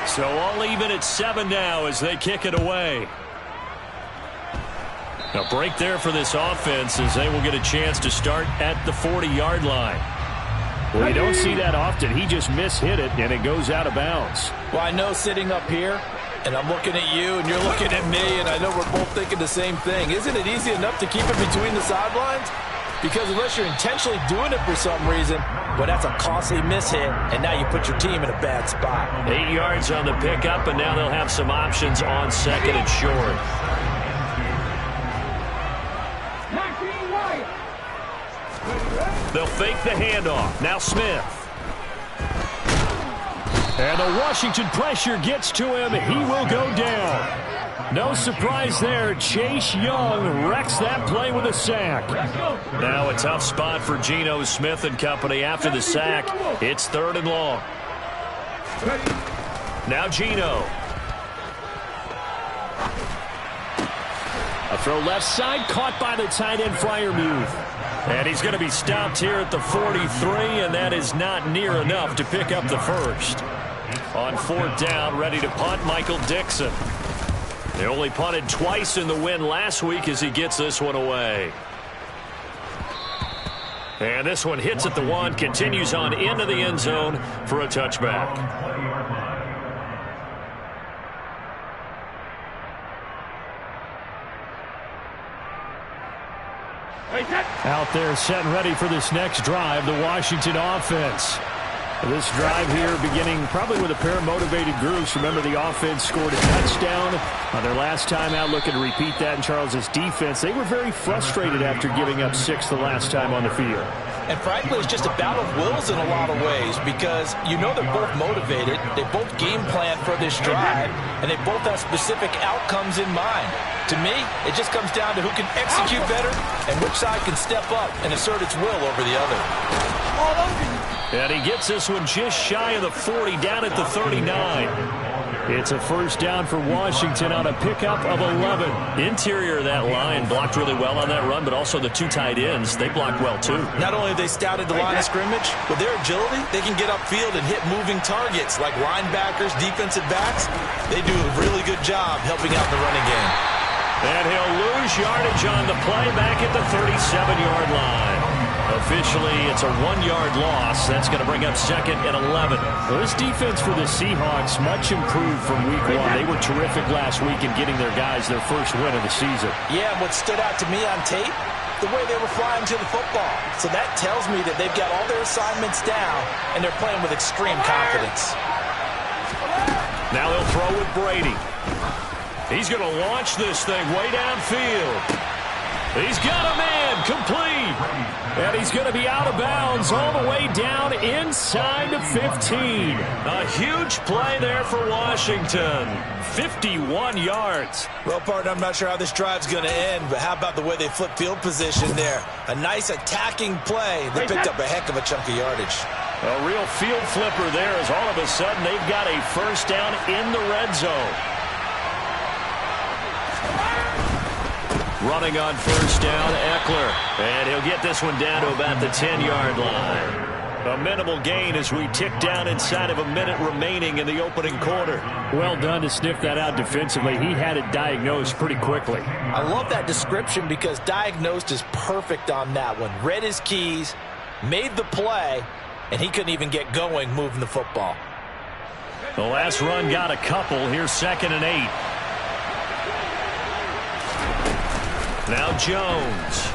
So all even at 7 now as they kick it away. A break there for this offense as they will get a chance to start at the 40-yard line. Well, you don't see that often. He just mishit it, and it goes out of bounds. Well, I know sitting up here, and I'm looking at you, and you're looking at me, and I know we're both thinking the same thing. Isn't it easy enough to keep it between the sidelines? Because unless you're intentionally doing it for some reason, well, that's a costly mishit, and now you put your team in a bad spot. 8 yards on the pickup, and now they'll have some options on second and short. They'll fake the handoff. Now Smith. And the Washington pressure gets to him. He will go down. No surprise there. Chase Young wrecks that play with a sack. Now a tough spot for Geno Smith and company after the sack. It's 3rd and long. Now Geno. A throw left side, caught by the tight end Freiermuth. And he's going to be stopped here at the 43, and that is not near enough to pick up the first. On 4th down, ready to punt, Michael Dixon. They only punted twice in the win last week as he gets this one away. And this one hits at the 1, continues on into the end zone for a touchback. Out there set and ready for this next drive, the Washington offense. This drive here beginning probably with a pair of motivated groups. Remember, the offense scored a touchdown on their last time out, looking to repeat that in Charles's defense. They were very frustrated after giving up 6 the last time on the field. And frankly, it's just a battle of wills in a lot of ways because you know they're both motivated, they both game plan for this drive, and they both have specific outcomes in mind. To me, it just comes down to who can execute better and which side can step up and assert its will over the other. And he gets this one just shy of the 40, down at the 39. It's a first down for Washington on a pickup of 11. Interior of that line blocked really well on that run, but also the 2 tight ends, they blocked well too. Not only have they scouted the line of scrimmage, with their agility, they can get upfield and hit moving targets like linebackers, defensive backs. They do a really good job helping out the running game. And he'll lose yardage on the play back at the 37-yard line. Officially, it's a 1-yard loss. That's going to bring up 2nd and 11. Well, this defense for the Seahawks much improved from week 1. They were terrific last week in getting their guys their first win of the season. Yeah, and what stood out to me on tape, the way they were flying to the football. So that tells me that they've got all their assignments down, and they're playing with extreme confidence. Now they'll throw with Brady. He's going to launch this thing way downfield. He's got a man complete. And he's going to be out of bounds all the way down inside the 15. A huge play there for Washington. 51 yards. Well, partner, I'm not sure how this drive's going to end, but how about the way they flip field position there? A nice attacking play. They picked up a heck of a chunk of yardage. A real field flipper there as all of a sudden they've got a first down in the red zone. Running on first down, Eckler. And he'll get this one down to about the 10-yard line. A minimal gain as we tick down inside of a minute remaining in the opening quarter. Well done to sniff that out defensively. He had it diagnosed pretty quickly. I love that description because diagnosed is perfect on that one. Read his keys, made the play, and he couldn't even get going moving the football. The last run got a couple. Here's 2nd and 8. Now Jones.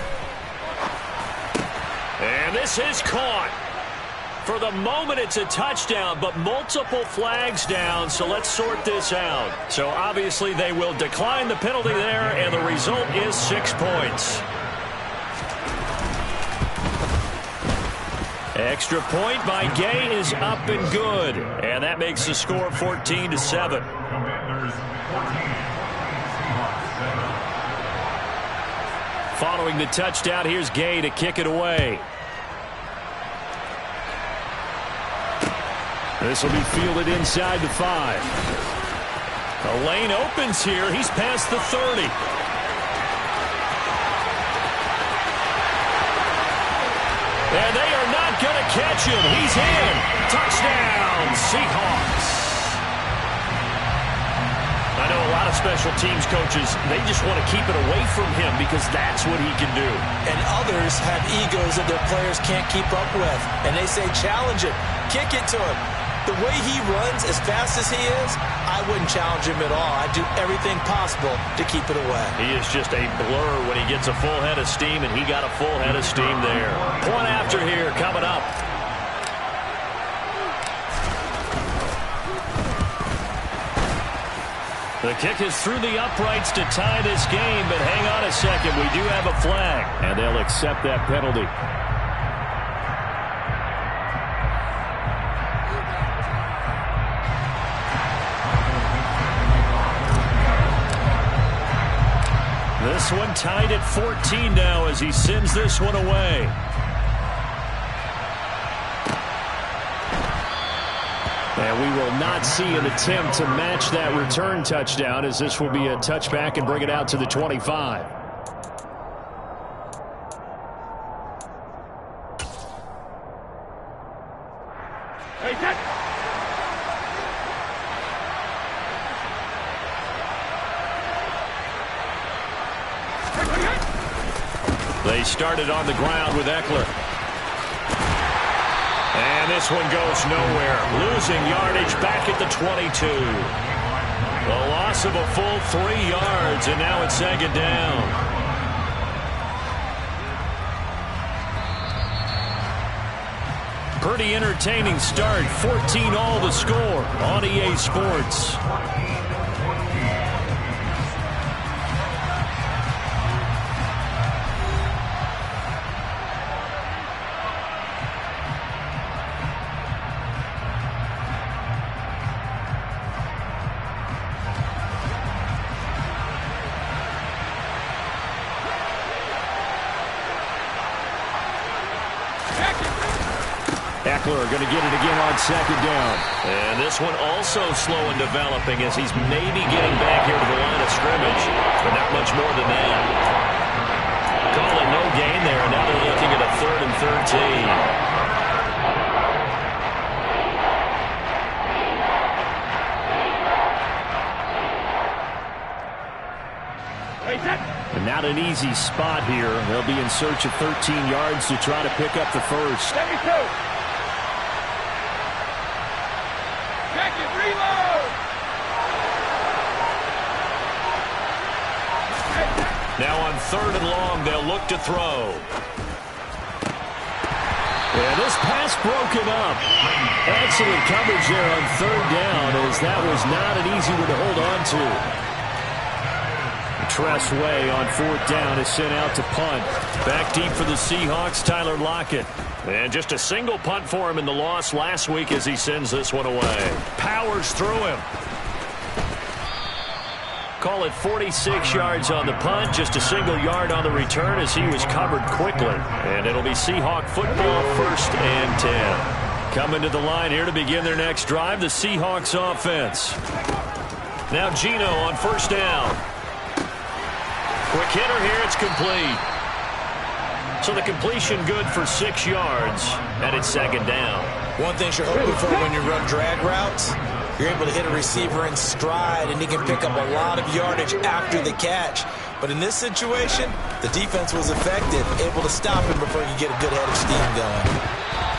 And this is caught. For the moment, it's a touchdown, but multiple flags down, so let's sort this out. So obviously they will decline the penalty there, and the result is 6 points. Extra point by Gay is up and good, and that makes the score 14-7. Following the touchdown, here's Gay to kick it away. This will be fielded inside the 5. The lane opens here. He's past the 30. And they are not going to catch him. He's in. Touchdown, Seahawks. I know a lot of special teams coaches, they just want to keep it away from him because that's what he can do. And others have egos that their players can't keep up with. And they say, challenge him, kick it to him. The way he runs as fast as he is, I wouldn't challenge him at all. I'd do everything possible to keep it away. He is just a blur when he gets a full head of steam, and he got a full head of steam there. Point after here coming up. The kick is through the uprights to tie this game, but hang on a second. We do have a flag, and they'll accept that penalty. This one tied at 14 now as he sends this one away. And we will not see an attempt to match that return touchdown, as this will be a touchback and bring it out to the 25. They started on the ground with Eckler. And this one goes nowhere. Losing yardage back at the 22. A loss of a full 3 yards, and now it's second down. Pretty entertaining start. 14-all the score on EA Sports. Eckler going to get it again on second down. And this one also slow in developing as he's maybe getting back here to the line of scrimmage, but not much more than that. Call it no gain there, and now they're looking at a 3rd and 13. And not an easy spot here. They'll be in search of 13 yards to try to pick up the first. Now on 3rd and long, they'll look to throw. And this pass broken up. Excellent coverage there on 3rd down, as that was not an easy one to hold on to. Tress Way on 4th down is sent out to punt. Back deep for the Seahawks, Tyler Lockett. And just a single punt for him in the loss last week as he sends this one away. Powers through him. Call it 46 yards on the punt, just a single yard on the return as he was covered quickly. And it'll be Seahawk football, 1st and 10. Coming to the line here to begin their next drive, the Seahawks offense. Now Geno on 1st down. Quick hitter here, it's complete. So the completion good for 6 yards, and it's 2nd down. One thing you're hoping for when you run drag routes, you're able to hit a receiver in stride, and he can pick up a lot of yardage after the catch. But in this situation, the defense was effective, able to stop him before he could get a good head of steam going.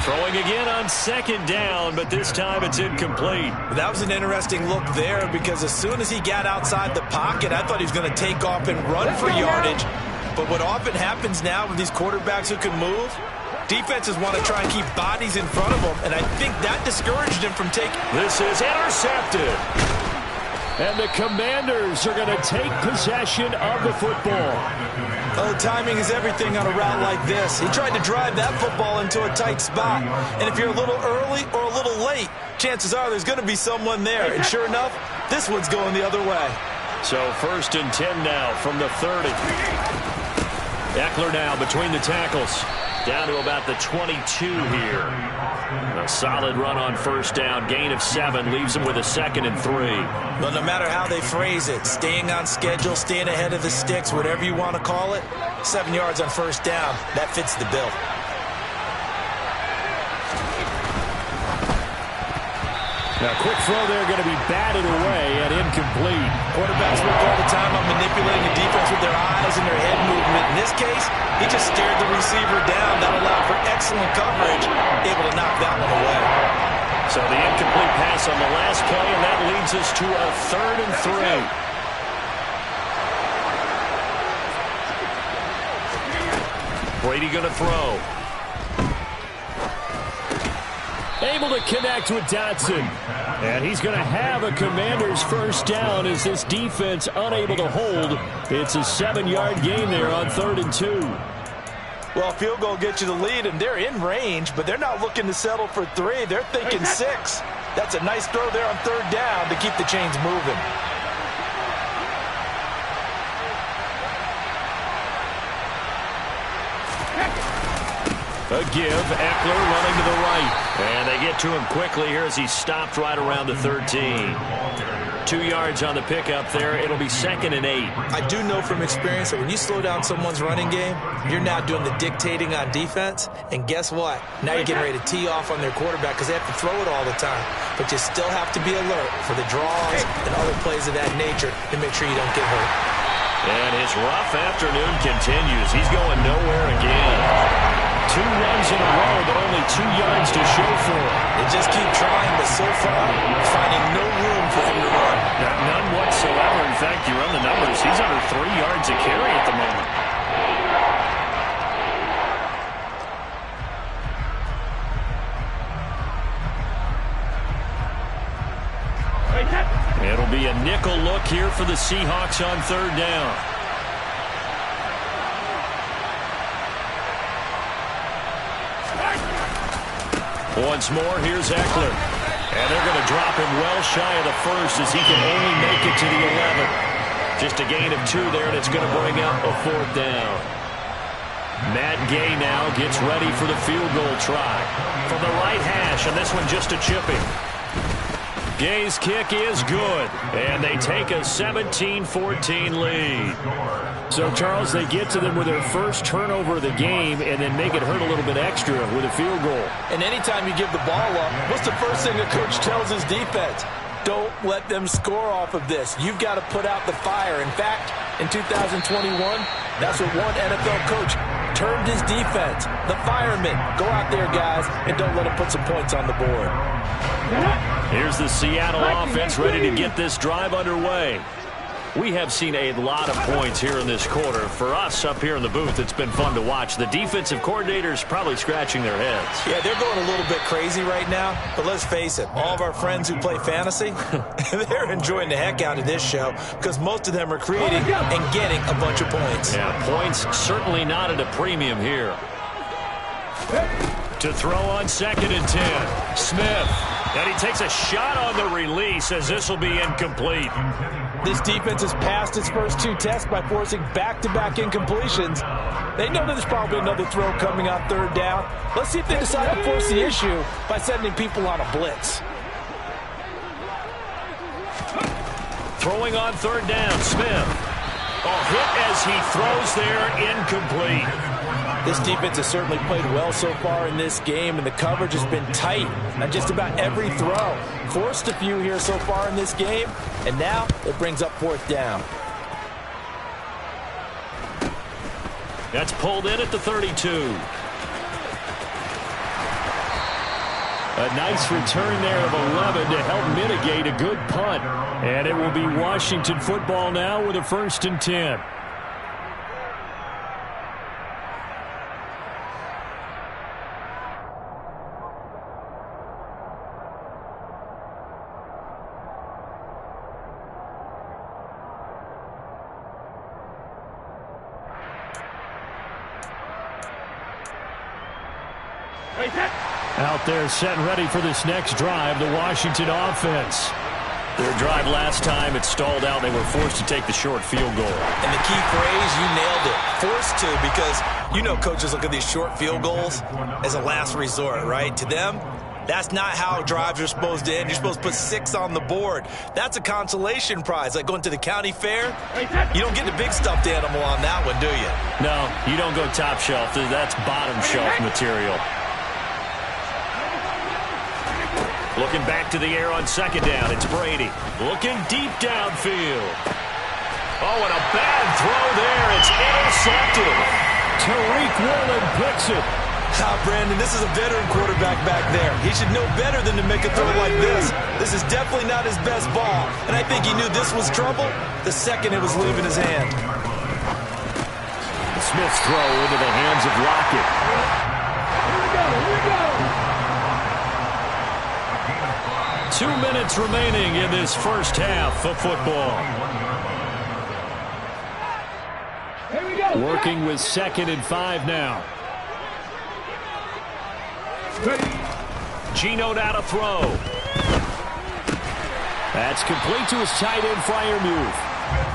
Throwing again on 2nd down, but this time it's incomplete. That was an interesting look there, because as soon as he got outside the pocket, I thought he was going to take off and run for yardage. But what often happens now with these quarterbacks who can move, defenses want to try and keep bodies in front of them, and I think that discouraged him from taking. This is intercepted. And the Commanders are going to take possession of the football. Oh, timing is everything on a route like this. He tried to drive that football into a tight spot. And if you're a little early or a little late, chances are there's going to be someone there. And sure enough, this one's going the other way. So 1st and 10 now from the 30. Eckler now between the tackles. Down to about the 22 here. A solid run on 1st down. Gain of 7 leaves him with a 2nd and 3. Well, no matter how they phrase it, staying on schedule, staying ahead of the sticks, whatever you want to call it, 7 yards on 1st down. That fits the bill. Now, quick throw there going to be batted away and incomplete. Quarterbacks work all the time on manipulating the defense with their eyes and their head movement. In this case, he just stared the receiver down. That allowed for excellent coverage, able to knock that one away. So the incomplete pass on the last play, and that leads us to a 3rd and 3. Brady going to throw. Able to connect with Dotson. And he's going to have a Commanders first down as this defense unable to hold. It's a 7-yard gain there on 3rd and 2. Well, field goal gets you the lead, and they're in range, but they're not looking to settle for 3. They're thinking 6. That's a nice throw there on 3rd down to keep the chains moving. A give, Eckler running to the right. And they get to him quickly here as he's stopped right around the 13. 2 yards on the pickup there. It'll be 2nd and 8. I do know from experience that when you slow down someone's running game, you're now doing the dictating on defense. And guess what? Now you're getting ready to tee off on their quarterback because they have to throw it all the time. But you still have to be alert for the draws and other plays of that nature to make sure you don't get hurt. And his rough afternoon continues. He's going nowhere again. 2 runs in a row, but only 2 yards to show for it. They just keep trying, but so far, finding no room for him to run. None whatsoever. In fact, you run the numbers. He's under 3 yards a carry at the moment. It'll be a nickel look here for the Seahawks on 3rd down. Once more, here's Eckler. And they're going to drop him well shy of the 1st as he can only make it to the 11th. Just a gain of 2 there, and it's going to bring up a 4th down. Matt Gay now gets ready for the field goal try. From the right hash, and this one just a chipping. Gay's kick is good, and they take a 17-14 lead. So, Charles, they get to them with their first turnover of the game and then make it hurt a little bit extra with a field goal. And anytime you give the ball up, what's the first thing a coach tells his defense? Don't let them score off of this. You've got to put out the fire. In fact, in 2021, that's what one NFL coach termed his defense. The firemen. Go out there, guys, and don't let them put some points on the board. Here's the Seattle offense ready to get this drive underway. We have seen a lot of points here in this quarter. For us up here in the booth, it's been fun to watch. The defensive coordinators probably scratching their heads. Yeah, they're going a little bit crazy right now. But let's face it, all of our friends who play fantasy, they're enjoying the heck out of this show because most of them are creating and getting a bunch of points. Yeah, points certainly not at a premium here. To throw on 2nd and 10. Smith. And he takes a shot on the release as this will be incomplete. This defense has passed its first 2 tests by forcing back-to-back incompletions. They know there's probably another throw coming on 3rd down. Let's see if they decide to force the issue by sending people on a blitz. Throwing on 3rd down, Smith. Hit as he throws there, incomplete. This defense has certainly played well so far in this game, and the coverage has been tight on just about every throw. Forced a few here so far in this game, and now it brings up 4th down. That's pulled in at the 32. A nice return there of 11 to help mitigate a good punt. And it will be Washington football now with a 1st and 10. Out there set and ready for this next drive, the Washington offense. Their drive last time, it stalled out. They were forced to take the short field goal. And the key phrase, you nailed it. Forced to, because you know coaches look at these short field goals as a last resort, right? To them, that's not how drives are supposed to end. You're supposed to put 6 on the board. That's a consolation prize, like going to the county fair. You don't get the big stuffed animal on that one, do you? No, you don't go top shelf. That's bottom shelf material. Looking back to the air on second down. It's Brady. Looking deep downfield. Oh, and a bad throw there. It's intercepted. Tariq Woolen picks it. Brandon, this is a veteran quarterback back there. He should know better than to make a throw like this. This is definitely not his best ball. And I think he knew this was trouble the second it was leaving his hand. Smith's throw into the hands of Lockett. Here we go. 2 minutes remaining in this first half of football. Here we go. Working with 2nd and 5 now. Geno now to throw. That's complete to his tight end, Freiermuth.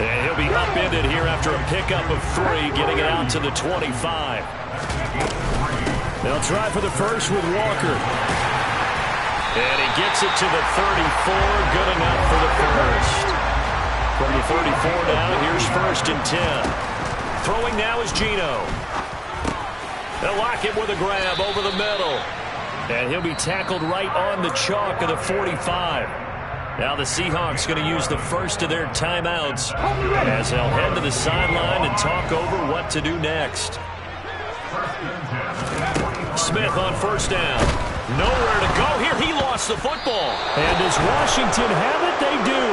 And he'll be upended here after a pickup of 3, getting it out to the 25. They'll try for the first with Walker. And he gets it to the 34, good enough for the first. From the 34 now, here's 1st and 10. Throwing now is Geno. They'll lock it with a grab over the middle. And he'll be tackled right on the chalk of the 45. Now the Seahawks going to use the first of their timeouts as they'll head to the sideline and talk over what to do next. Smith on 1st down. Nowhere to go here. He lost the football. And does Washington have it? They do.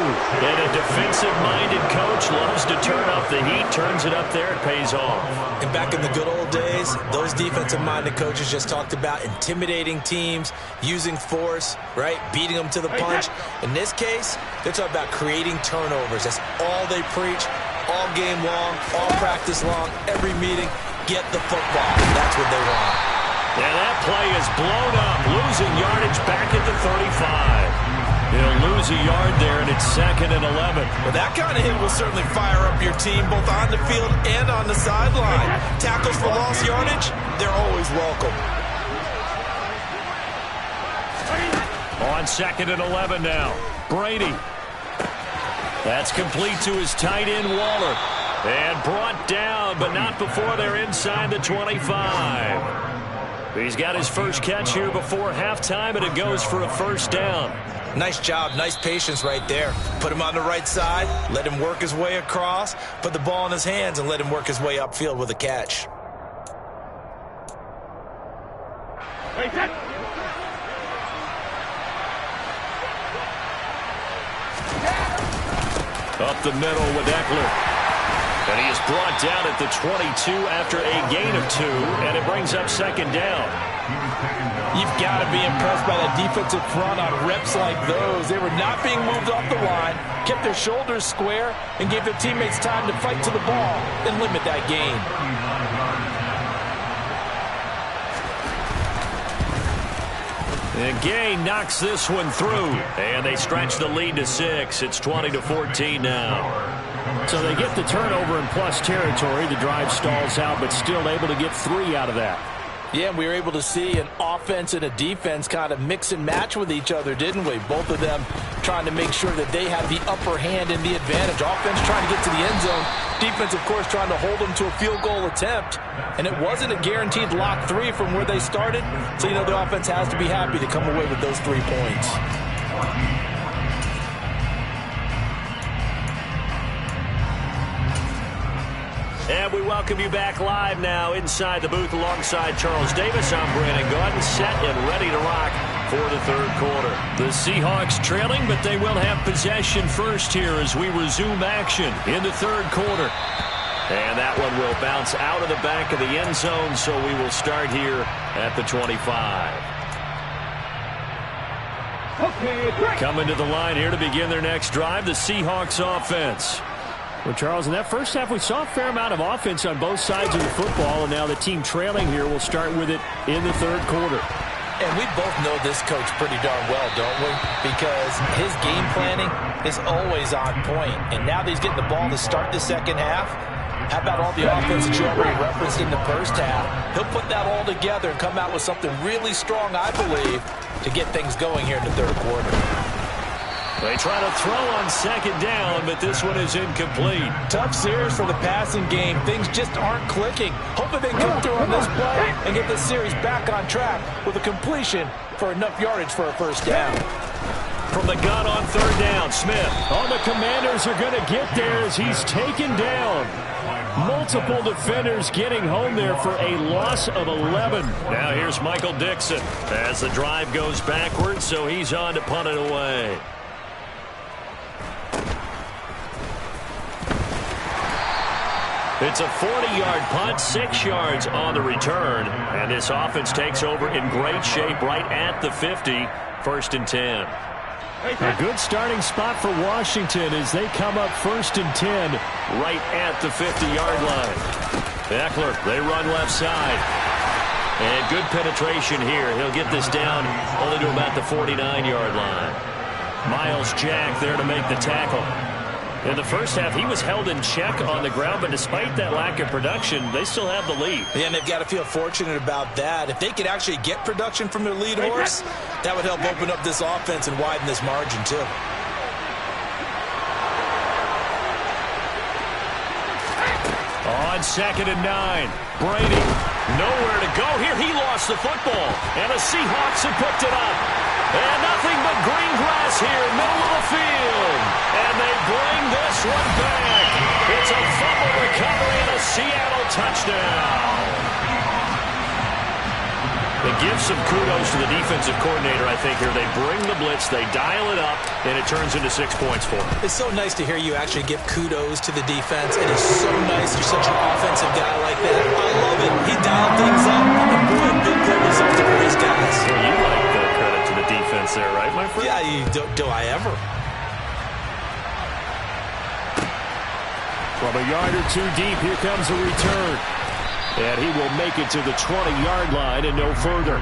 And a defensive-minded coach loves to turn up the heat, turns it up there, it pays off. And back in the good old days, those defensive-minded coaches just talked about intimidating teams, using force, right, beating them to the punch. In this case, they're talking about creating turnovers. That's all they preach, all game long, all practice long, every meeting. Get the football. That's what they want. And that play is blown up, losing yardage back at the 35. He'll lose a yard there, and it's 2nd and 11. Well, that kind of hit will certainly fire up your team, both on the field and on the sideline. Tackles for lost yardage, they're always welcome. On 2nd and 11 now, Brady. That's complete to his tight end, Waller. And brought down, but not before they're inside the 25. He's got his first catch here before halftime, and it goes for a 1st down. Nice job, nice patience right there. Put him on the right side, let him work his way across, put the ball in his hands, and let him work his way upfield with a catch. Up the middle with Eckler. And he is brought down at the 22 after a gain of 2, and it brings up 2nd down. You've got to be impressed by that defensive front on reps like those. They were not being moved off the line, kept their shoulders square, and gave their teammates time to fight to the ball and limit that gain. And Gay knocks this one through, and they stretch the lead to 6. It's 20-14 now. So they get the turnover in plus territory. The drive stalls out, but still able to get 3 out of that. Yeah, we were able to see an offense and a defense kind of mix and match with each other, didn't we? Both of them trying to make sure that they have the upper hand and the advantage. Offense trying to get to the end zone. Defense, of course, trying to hold them to a field goal attempt. And it wasn't a guaranteed lock 3 from where they started. So, you know, the offense has to be happy to come away with those 3 points. And we welcome you back live now inside the booth alongside Charles Davis. I'm Brandon Gaudin, set and ready to rock for the 3rd quarter. The Seahawks trailing, but they will have possession first here as we resume action in the 3rd quarter. And that one will bounce out of the back of the end zone, so we will start here at the 25. Okay, coming to the line here to begin their next drive, the Seahawks offense. Well, Charles, in that first half, we saw a fair amount of offense on both sides of the football, and now the team trailing here will start with it in the 3rd quarter. And we both know this coach pretty darn well, don't we? Because his game planning is always on point. And now that he's getting the ball to start the 2nd half, how about all the offense that you already referenced in the first half? He'll put that all together and come out with something really strong, I believe, to get things going here in the 3rd quarter. They try to throw on second down, but this one is incomplete. Tough series for the passing game. Things just aren't clicking. Hoping they come through on this play and get the series back on track with a completion for enough yardage for a first down. From the gun on third down, Smith. Oh, the Commanders are going to get there as he's taken down. Multiple defenders getting home there for a loss of 11. Now here's Michael Dixon as the drive goes backwards, so he's on to punt it away. It's a 40-yard punt, 6 yards on the return, and this offense takes over in great shape right at the 50, 1st and 10. A good starting spot for Washington as they come up 1st and 10. Right at the 50-yard line. Eckler, they run left side. And good penetration here. He'll get this down only to about the 49-yard line. Miles Jack there to make the tackle. In the first half, he was held in check on the ground, but despite that lack of production, they still have the lead. Yeah, and they've got to feel fortunate about that. If they could actually get production from their lead horse, that would help open up this offense and widen this margin, too. On 2nd and 9, Brady, nowhere to go here. He lost the football, and the Seahawks have picked it up. And nothing but green grass here, middle of the field. And they bring this one back. It's a fumble recovery and a Seattle touchdown. They give some kudos to the defensive coordinator, I think, here. They bring the blitz, they dial it up, and it turns into 6 points for them. It's so nice to hear you actually give kudos to the defense. It is so nice you're such an offensive guy like that. I love it. He dialed things up, and boy, big play results for his guys. Well, you like the credit to the defense there, right, my friend? Yeah, do I ever? From a yard or two deep, here comes a return. And he will make it to the 20-yard line and no further.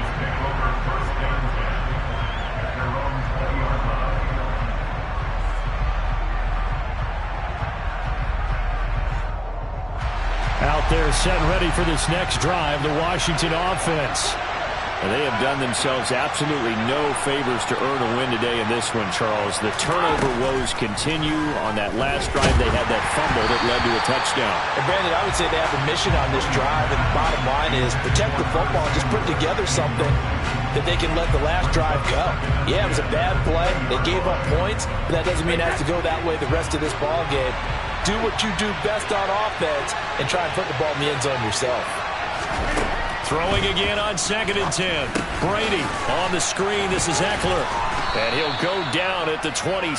Out there set and ready for this next drive, the Washington offense. And they have done themselves absolutely no favors to earn a win today in this one, Charles. The turnover woes continue. On that last drive, they had that fumble that led to a touchdown. And Brandon, I would say they have a mission on this drive, and the bottom line is protect the football and just put together something that they can let the last drive go. Yeah, it was a bad play. They gave up points, but that doesn't mean it has to go that way the rest of this ball game. Do what you do best on offense and try and put the ball in the end zone yourself. Throwing again on 2nd and 10. Brady on the screen. This is Eckler. And he'll go down at the 26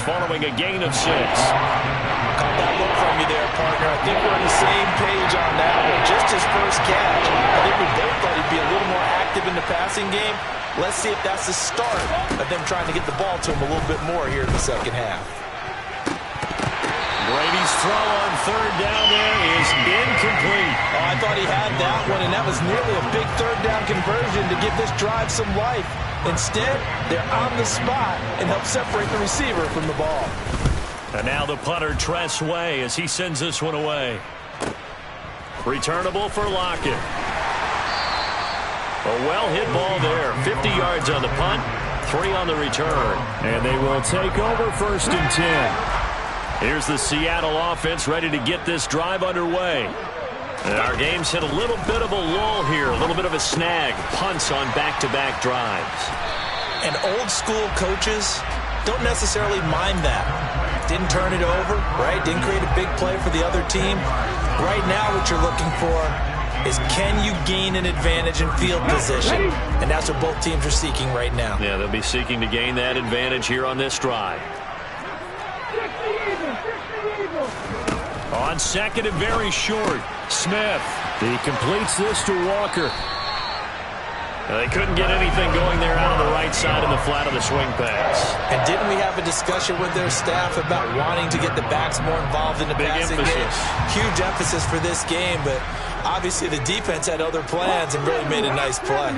following a gain of 6. Caught that look from you there, partner. I think we're on the same page on that one. Just his first catch. I think we both thought he'd be a little more active in the passing game. Let's see if that's the start of them trying to get the ball to him a little bit more here in the second half. Brady's throw on 3rd down there is incomplete. Oh, I thought he had that one, and that was nearly a big 3rd down conversion to give this drive some life. Instead, they're on the spot and help separate the receiver from the ball. And now the punter, Tress Way, as he sends this one away. Returnable for Lockett. A well-hit ball there. 50 yards on the punt, 3 on the return. And they will take over 1st and 10. Here's the Seattle offense ready to get this drive underway. And our game's hit a little bit of a lull here, a little bit of a snag. Punts on back-to-back drives. And old-school coaches don't necessarily mind that. Didn't turn it over, right? Didn't create a big play for the other team. Right now what you're looking for is can you gain an advantage in field position? And that's what both teams are seeking right now. Yeah, they'll be seeking to gain that advantage here on this drive. On 2nd and very short, Smith. He completes this to Walker. They couldn't get anything going there out on the right side of the flat of the swing pass. And didn't we have a discussion with their staff about wanting to get the backs more involved in the passing game? Huge emphasis for this game, but obviously the defense had other plans and really made a nice play.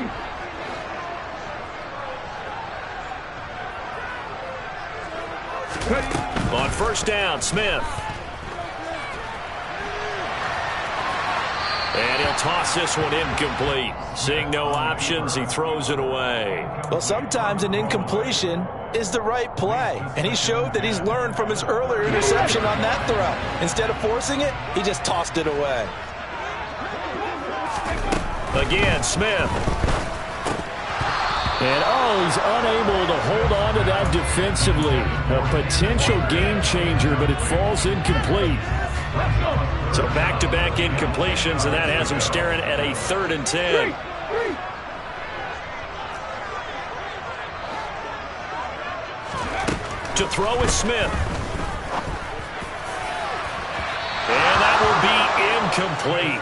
On 1st down, Smith. And he'll toss this one incomplete. Seeing no options, he throws it away. Well, sometimes an incompletion is the right play. And he showed that he's learned from his earlier interception on that throw. Instead of forcing it, he just tossed it away. Again, Smith. And, he's unable to hold on to that defensively. A potential game changer, but it falls incomplete. So back-to-back incompletions, and that has him staring at a 3rd and 10. To throw is Smith. And that will be incomplete.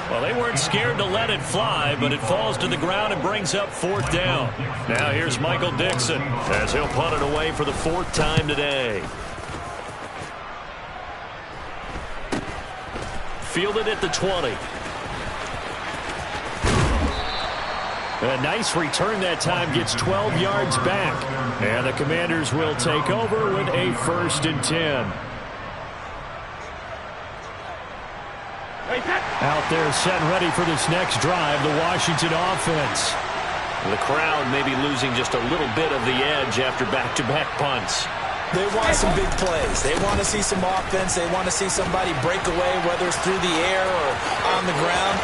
Well, they weren't scared to let it fly, but it falls to the ground and brings up 4th down. Now here's Michael Dixon as he'll punt it away for the 4th time today. Fielded at the 20. A nice return that time, gets 12 yards back. And the Commanders will take over with a 1st and 10. Out there set and ready for this next drive, the Washington offense. The crowd may be losing just a little bit of the edge after back-to-back punts. They want some big plays. They want to see some offense. They want to see somebody break away, whether it's through the air or on the ground.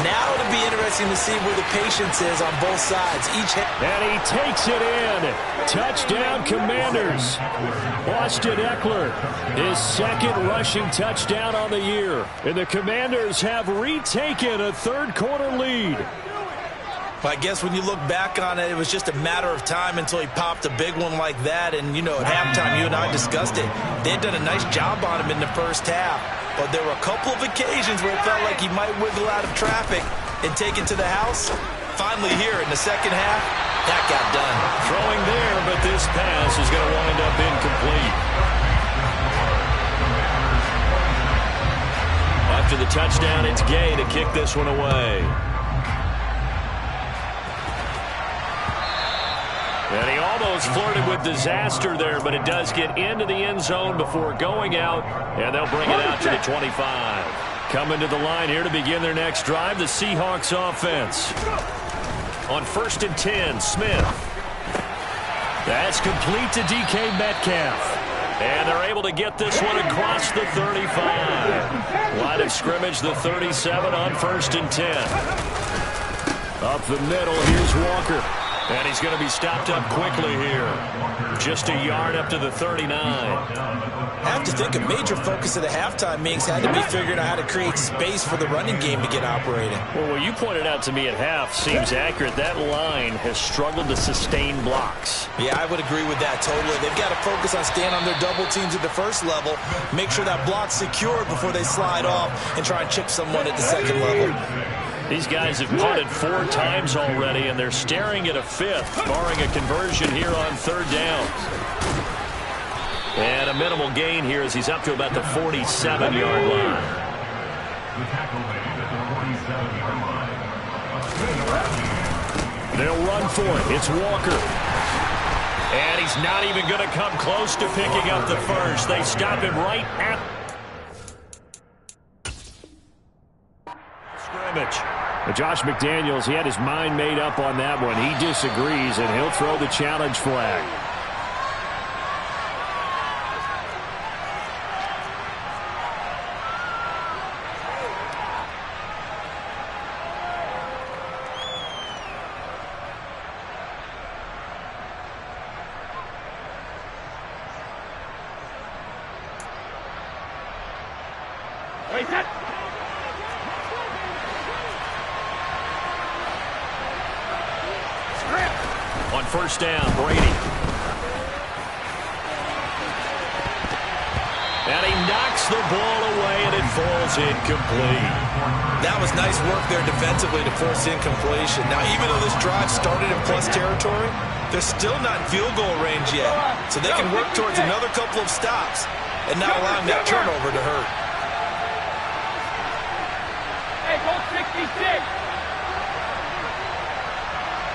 Now it'll be interesting to see where the patience is on both sides. And he takes it in. Touchdown, Commanders. Austin Eckler, his 2nd rushing touchdown on the year. And the Commanders have retaken a 3rd-quarter lead. I guess when you look back on it, it was just a matter of time until he popped a big one like that. And, you know, at halftime, you and I discussed it. They had done a nice job on him in the first half. But there were a couple of occasions where it felt like he might wiggle out of traffic and take it to the house. Finally here in the second half, that got done. Throwing there, but this pass is going to wind up incomplete. After the touchdown, it's Gay to kick this one away. And he almost flirted with disaster there, but it does get into the end zone before going out, and they'll bring it out to the 25. Coming to the line here to begin their next drive, the Seahawks offense. On 1st and 10, Smith. That's complete to DK Metcalf. And they're able to get this one across the 35. Line of scrimmage, the 37 on 1st and 10. Up the middle, here's Walker. And he's going to be stopped up quickly here. Just a yard up to the 39. I have to think a major focus of the halftime meetings had to be figuring out how to create space for the running game to get operating. Well, what you pointed out to me at half seems accurate. That line has struggled to sustain blocks. Yeah, I would agree with that totally. They've got to focus on staying on their double teams at the first level, make sure that block's secured before they slide off and try and chip someone at the second level. These guys have punted 4 times already, and they're staring at a 5th, barring a conversion here on 3rd down. And a minimal gain here as he's up to about the 47-yard line. They'll run for it. It's Walker. And he's not even going to come close to picking up the first. They stop him right at scrimmage. Josh McDaniels, he had his mind made up on that one. He disagrees, and he'll throw the challenge flag. On 1st down, Brady. And he knocks the ball away, and it falls incomplete. That was nice work there defensively to force incompletion. Now, even though this drive started in plus territory, they're still not in field goal range yet. So they can work towards another couple of stops and not allowing that turnover to hurt. Hey, go 66.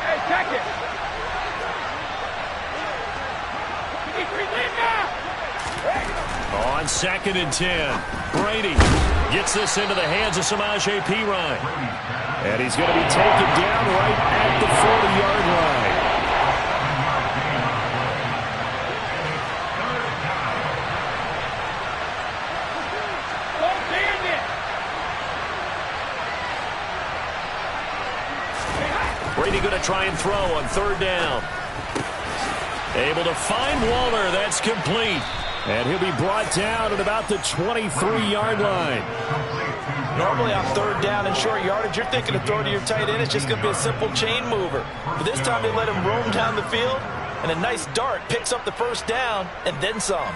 Hey, check it. On 2nd and 10, Brady gets this into the hands of Samaje Perine. And he's going to be taken down right at the 40-yard line. try and throw on 3rd down. Able to find Waller. That's complete. And he'll be brought down at about the 23-yard line. Normally on 3rd down and short yardage, you're thinking to throw to your tight end. It's just going to be a simple chain mover. But this time they let him roam down the field, and a nice dart picks up the 1st down and then some.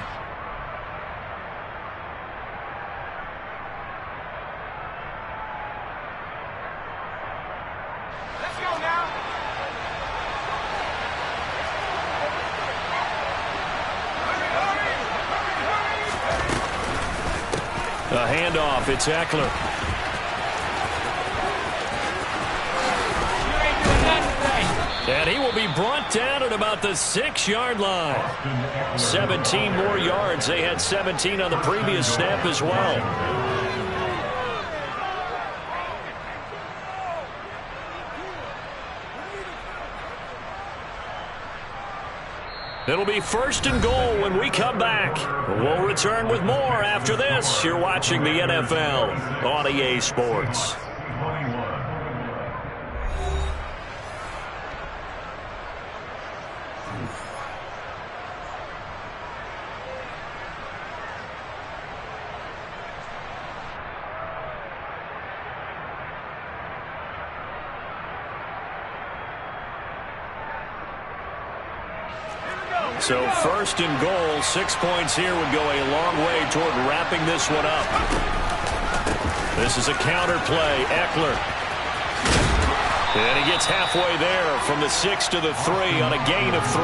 A handoff. It's Eckler. And he will be brought down at about the 6-yard line. 17 more yards. They had 17 on the previous snap as well. It'll be 1st and goal when we come back. We'll return with more after this. You're watching the NFL on EA Sports. So 1st and goal, 6 points here would go a long way toward wrapping this one up. This is a counter play. Eckler. And he gets halfway there from the 6 to the 3 on a gain of 3.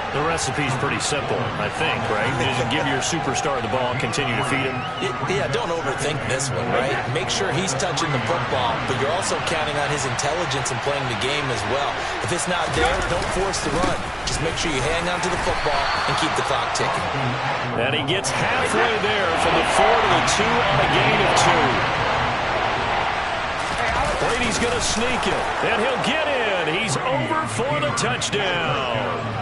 The recipe's pretty simple, I think, right? Just give your superstar the ball and continue to feed him. Yeah, don't overthink this one, right? Make sure he's touching the football, but you're also counting on his intelligence in playing the game as well. If it's not there, don't force the run. Just make sure you hang on to the football and keep the clock ticking. And he gets halfway there from the 4 to the 2 on a gain of 2. Brady's going to sneak it, and he'll get in. He's over for the touchdown.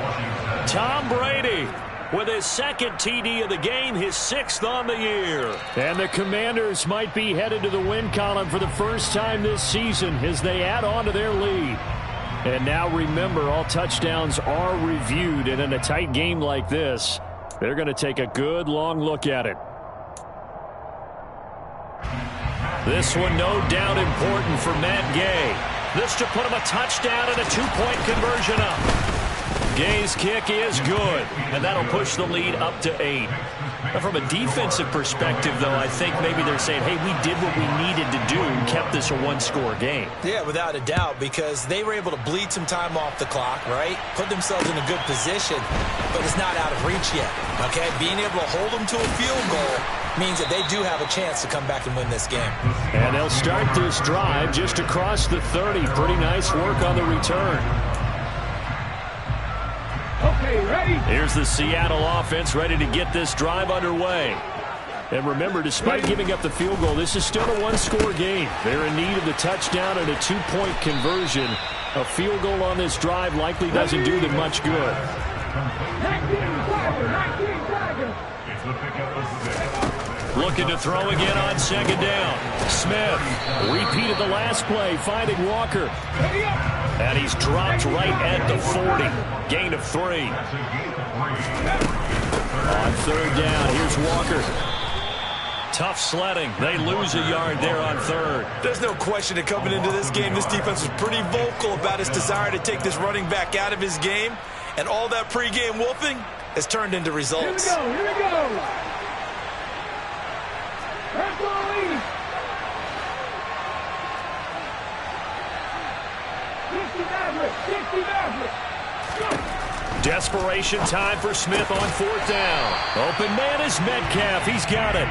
Tom Brady with his 2nd TD of the game, his 6th on the year. And the Commanders might be headed to the win column for the first time this season as they add on to their lead. And now remember, all touchdowns are reviewed, and in a tight game like this, they're going to take a good long look at it. This one no doubt important for Matt Gay. This to put him a touchdown and a 2-point conversion up. Gay's kick is good, and that'll push the lead up to 8. Now, from a defensive perspective, though, I think maybe they're saying, hey, we did what we needed to do and kept this a 1-score game. Yeah, without a doubt, because they were able to bleed some time off the clock, right? Put themselves in a good position, but it's not out of reach yet, okay? Being able to hold them to a field goal means that they do have a chance to come back and win this game. And they'll start this drive just across the 30. Pretty nice work on the return. Okay, ready? Here's the Seattle offense ready to get this drive underway. And remember, despite giving up the field goal, this is still a 1-score game. They're in need of the touchdown and a 2-point conversion. A field goal on this drive likely doesn't do them much good. Looking to throw again on 2nd down. Smith repeated the last play, finding Walker. And he's dropped right at the 40. Gain of 3. On 3rd down, here's Walker. Tough sledding. They lose a yard there on 3rd. There's no question that coming into this game, this defense was pretty vocal about his desire to take this running back out of his game. And all that pregame wolfing has turned into results. Here we go. Desperation time for Smith on 4th down. Open man is Metcalf. He's got it.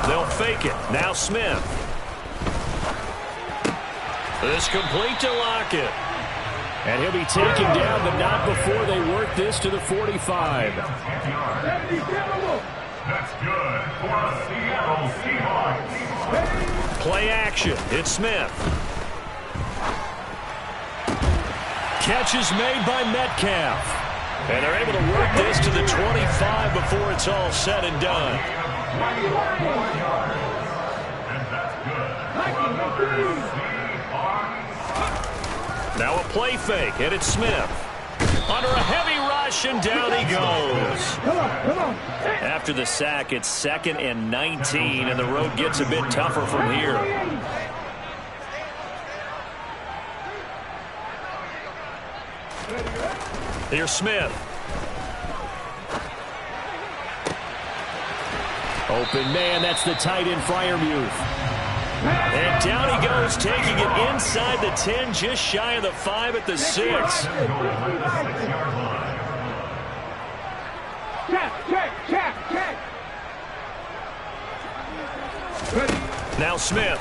They'll fake it. Now Smith. This complete to Lockett. And he'll be taken down, but not before they work this to the 45. That's good for the Seattle Seahawks. Play action. It's Smith. Catch is made by Metcalf. And they're able to work this to the 25 before it's all said and done. 24 yards. And that's good. Another Seahawks. Now a play fake, and it's Smith. Under a heavy rush, and down he goes. Come on. After the sack, it's 2nd and 19, and the road gets a bit tougher from here. Here's Smith. Open man, that's the tight end Freiermuth. And down he goes, taking it inside the 10, just shy of the 5 at the 6. Check. Now Smith.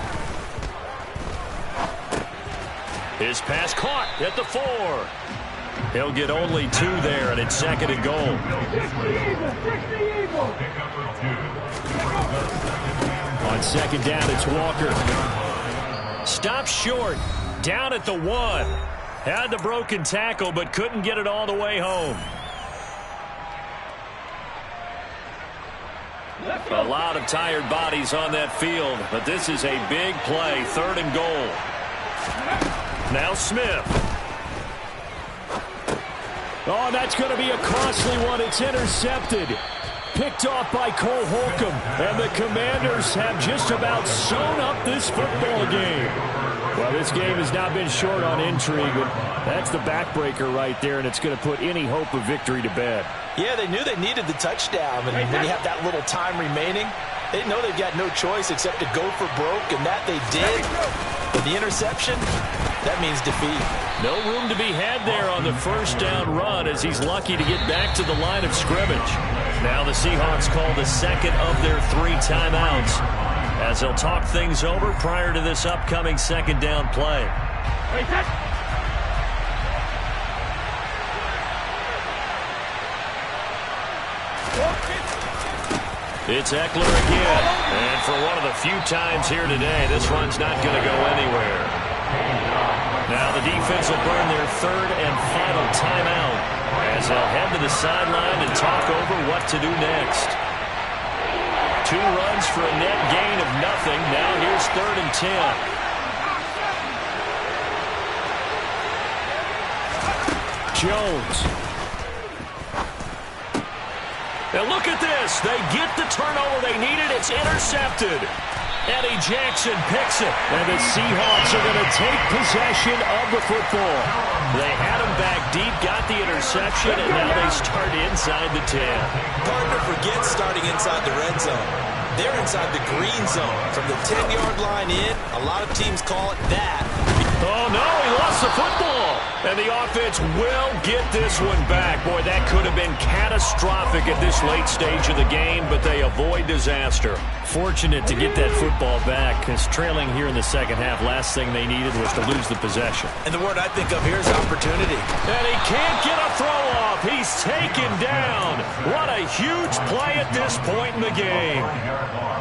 His pass caught at the 4. He'll get only 2 there, and it's 2nd and goal. On 2nd down, it's Walker. Stops short. Down at the 1. Had the broken tackle, but couldn't get it all the way home. A lot of tired bodies on that field, but this is a big play. 3rd and goal. Now Smith. Oh, that's going to be a costly one. It's intercepted. Picked off by Cole Holcomb. And the Commanders have just about sewn up this football game. Well, this game has not been short on intrigue. That's the backbreaker right there, and it's going to put any hope of victory to bed. Yeah, they knew they needed the touchdown, and when you have that little time remaining, they know they've got no choice except to go for broke, and that they did. But the interception, that means defeat. No room to be had there on the 1st down run, as he's lucky to get back to the line of scrimmage. Now the Seahawks call the 2nd of their 3 timeouts, as they'll talk things over prior to this upcoming 2nd down play. It's Eckler again, and for one of the few times here today, this run's not going to go anywhere. Now the defense will burn their 3rd and final timeout, as they'll head to the sideline and talk over what to do next. 2 runs for a net gain of nothing. Now here's 3rd and 10. Jones. And look at this. They get the turnover they needed. It's intercepted. Eddie Jackson picks it. And the Seahawks are going to take possession of the football. They had him back deep, got the interception, and now they start inside the 10. Hard to forget starting inside the red zone. They're inside the green zone. From the 10-yard line in, a lot of teams call it that. Oh, no, he lost the football. And the offense will get this one back. Boy, that could have been catastrophic at this late stage of the game, but they avoid disaster. Fortunate to get that football back, because trailing here in the 2nd half, last thing they needed was to lose the possession. And the word I think of here is opportunity. And he can't get a throw off. He's taken down. What a huge play at this point in the game.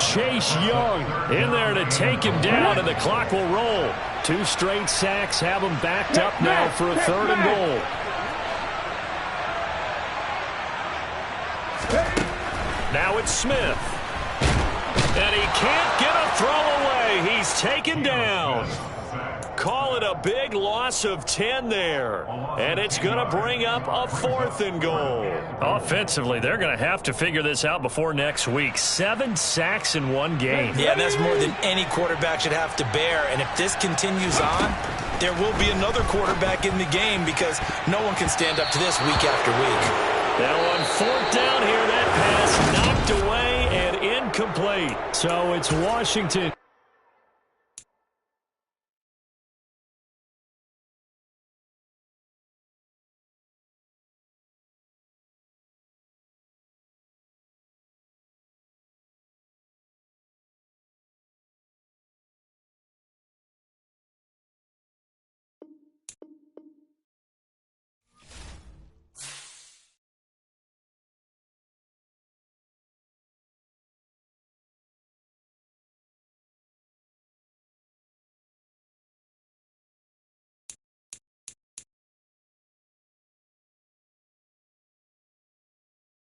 Chase Young in there to take him down, and the clock will roll. 2 straight sacks have him backed up now for a 3rd and goal. Now it's Smith. And he can't get a throw away. He's taken down. Call it a big loss of 10 there. And it's going to bring up a 4th and goal. Offensively, they're going to have to figure this out before next week. 7 sacks in 1 game. Yeah, that's more than any quarterback should have to bear. And if this continues on, there will be another quarterback in the game, because no one can stand up to this week after week. Now on 4th down here, that pass knocked away and incomplete. So it's Washington.